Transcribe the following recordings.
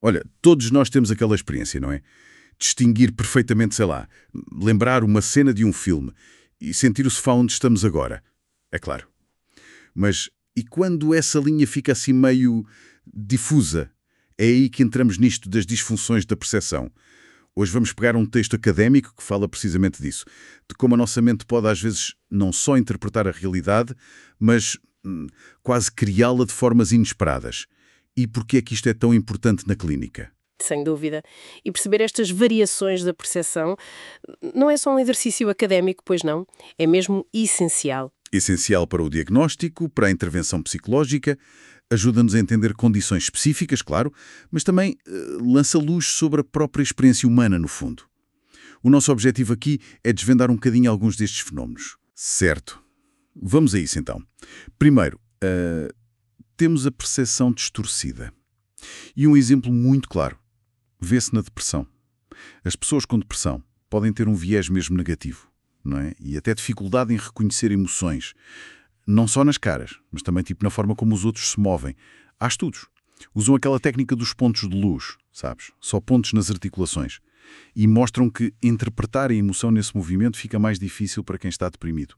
Olha, todos nós temos aquela experiência, não é? Distinguir perfeitamente, sei lá, lembrar uma cena de um filme e sentir o sofá onde estamos agora. É claro. Mas e quando essa linha fica assim meio difusa? É aí que entramos nisto das disfunções da percepção. Hoje vamos pegar um texto académico que fala precisamente disso, de como a nossa mente pode às vezes não só interpretar a realidade, mas quase criá-la de formas inesperadas. E porquê é que isto é tão importante na clínica? Sem dúvida. E perceber estas variações da percepção não é só um exercício académico, pois não. É mesmo essencial. Essencial para o diagnóstico, para a intervenção psicológica, ajuda-nos a entender condições específicas, claro, mas também lança luz sobre a própria experiência humana, no fundo. O nosso objetivo aqui é desvendar um bocadinho alguns destes fenómenos. Certo. Vamos a isso, então. Primeiro, temos a percepção distorcida. E um exemplo muito claro. Vê-se na depressão. As pessoas com depressão podem ter um viés mesmo negativo, não é? E até dificuldade em reconhecer emoções. Não só nas caras, mas também tipo na forma como os outros se movem. Há estudos. Usam aquela técnica dos pontos de luz, sabes? Só pontos nas articulações. E mostram que interpretar a emoção nesse movimento fica mais difícil para quem está deprimido.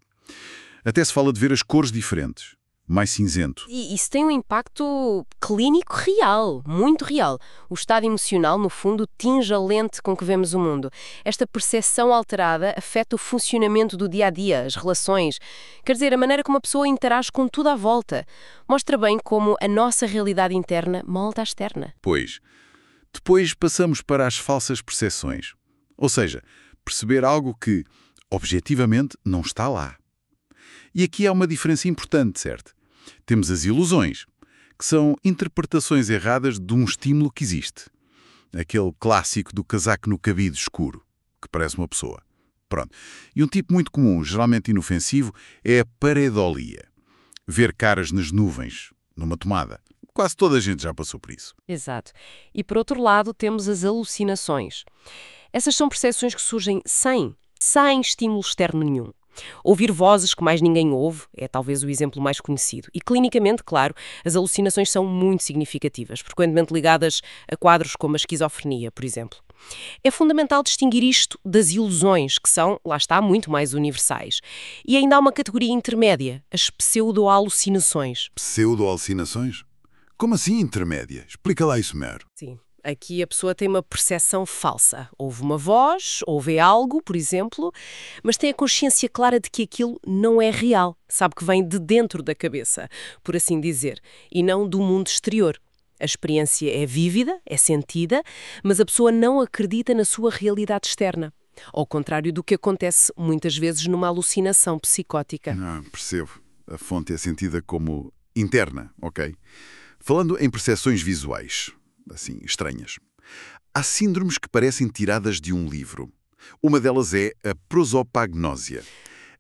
Até se fala de ver as cores diferentes. Mais cinzento. E isso tem um impacto clínico real, muito real. O estado emocional, no fundo, tinge a lente com que vemos o mundo. Esta percepção alterada afeta o funcionamento do dia-a-dia, as relações. Quer dizer, a maneira como a pessoa interage com tudo à volta. Mostra bem como a nossa realidade interna molda a externa. Pois. Depois passamos para as falsas percepções. Ou seja, perceber algo que, objetivamente, não está lá. E aqui há uma diferença importante, certo? Temos as ilusões, que são interpretações erradas de um estímulo que existe. Aquele clássico do casaco no cabide escuro, que parece uma pessoa. Pronto. E um tipo muito comum, geralmente inofensivo, é a pareidolia. Ver caras nas nuvens, numa tomada. Quase toda a gente já passou por isso. Exato. E por outro lado temos as alucinações. Essas são percepções que surgem sem estímulo externo nenhum. Ouvir vozes que mais ninguém ouve é talvez o exemplo mais conhecido. E clinicamente, claro, as alucinações são muito significativas, frequentemente ligadas a quadros como a esquizofrenia, por exemplo. É fundamental distinguir isto das ilusões, que são, lá está, muito mais universais. E ainda há uma categoria intermédia, as pseudo-alucinações. Pseudo-alucinações? Como assim intermédia? Explica lá isso, Mero. Sim. Aqui a pessoa tem uma percepção falsa. Ouve uma voz, ouve algo, por exemplo, mas tem a consciência clara de que aquilo não é real. Sabe que vem de dentro da cabeça, por assim dizer, e não do mundo exterior. A experiência é vívida, é sentida, mas a pessoa não acredita na sua realidade externa. Ao contrário do que acontece muitas vezes numa alucinação psicótica. Percebo. A fonte é sentida como interna, ok? Falando em percepções visuais, assim, estranhas. Há síndromes que parecem tiradas de um livro. Uma delas é a prosopagnósia,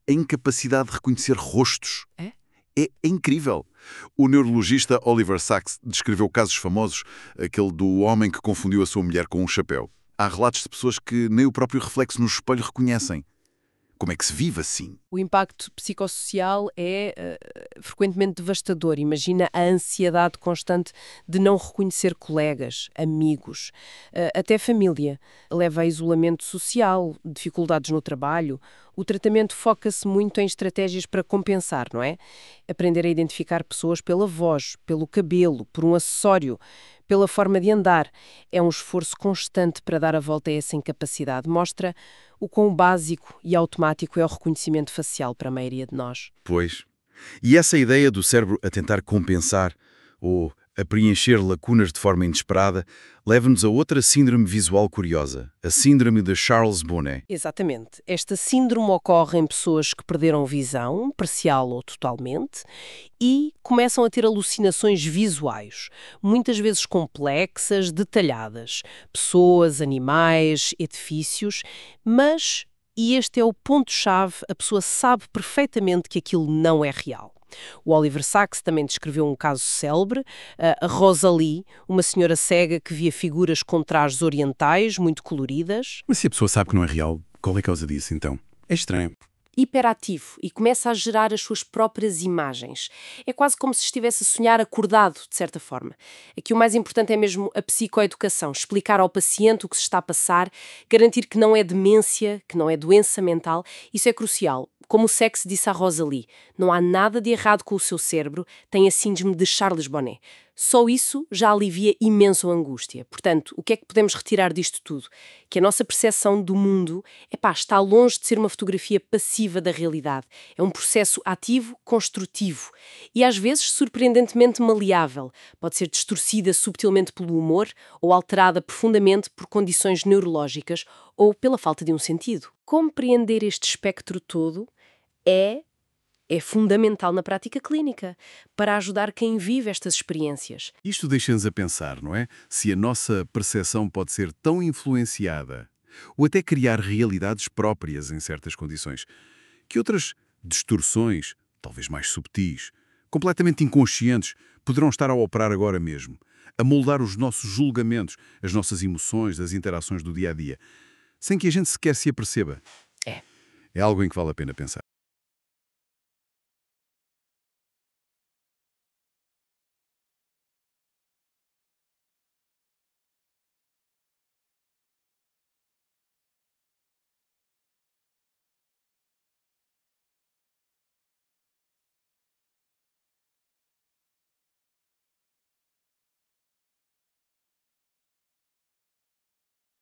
a incapacidade de reconhecer rostos. É incrível. O neurologista Oliver Sacks descreveu casos famosos, aquele do homem que confundiu a sua mulher com um chapéu. Há relatos de pessoas que nem o próprio reflexo no espelho reconhecem. Como é que se vive assim? O impacto psicossocial é frequentemente devastador. Imagina a ansiedade constante de não reconhecer colegas, amigos, até família. Leva a isolamento social, dificuldades no trabalho. O tratamento foca-se muito em estratégias para compensar, não é? Aprender a identificar pessoas pela voz, pelo cabelo, por um acessório, pela forma de andar. É um esforço constante para dar a volta a essa incapacidade. Mostra o quão básico e automático é o reconhecimento facial para a maioria de nós. Pois. E essa ideia do cérebro a tentar compensar ou a preencher lacunas de forma inesperada leva-nos a outra síndrome visual curiosa, a síndrome de Charles Bonnet. Exatamente. Esta síndrome ocorre em pessoas que perderam visão, parcial ou totalmente, e começam a ter alucinações visuais, muitas vezes complexas, detalhadas. Pessoas, animais, edifícios, mas, e este é o ponto-chave, a pessoa sabe perfeitamente que aquilo não é real. O Oliver Sacks também descreveu um caso célebre, a Rosalie, uma senhora cega que via figuras com trajes orientais, muito coloridas. Mas se a pessoa sabe que não é real, qual é a causa disso, então? É estranho. hiperativo e começa a gerar as suas próprias imagens. É quase como se estivesse a sonhar acordado, de certa forma. Aqui o mais importante é mesmo a psicoeducação, explicar ao paciente o que se está a passar, garantir que não é demência, que não é doença mental. Isso é crucial. Como o Sexo disse à Rosalie, não há nada de errado com o seu cérebro, tem a síndrome de Charles Bonnet. Só isso já alivia imenso a angústia. Portanto, o que é que podemos retirar disto tudo? Que a nossa percepção do mundo está longe de ser uma fotografia passiva da realidade. É um processo ativo, construtivo e às vezes surpreendentemente maleável. Pode ser distorcida subtilmente pelo humor ou alterada profundamente por condições neurológicas ou pela falta de um sentido. Compreender este espectro todo é fundamental na prática clínica, para ajudar quem vive estas experiências. Isto deixa-nos a pensar, não é? Se a nossa percepção pode ser tão influenciada, ou até criar realidades próprias em certas condições, que outras distorções, talvez mais subtis, completamente inconscientes, poderão estar a operar agora mesmo, a moldar os nossos julgamentos, as nossas emoções, as interações do dia a dia, sem que a gente sequer se aperceba. É. É algo em que vale a pena pensar.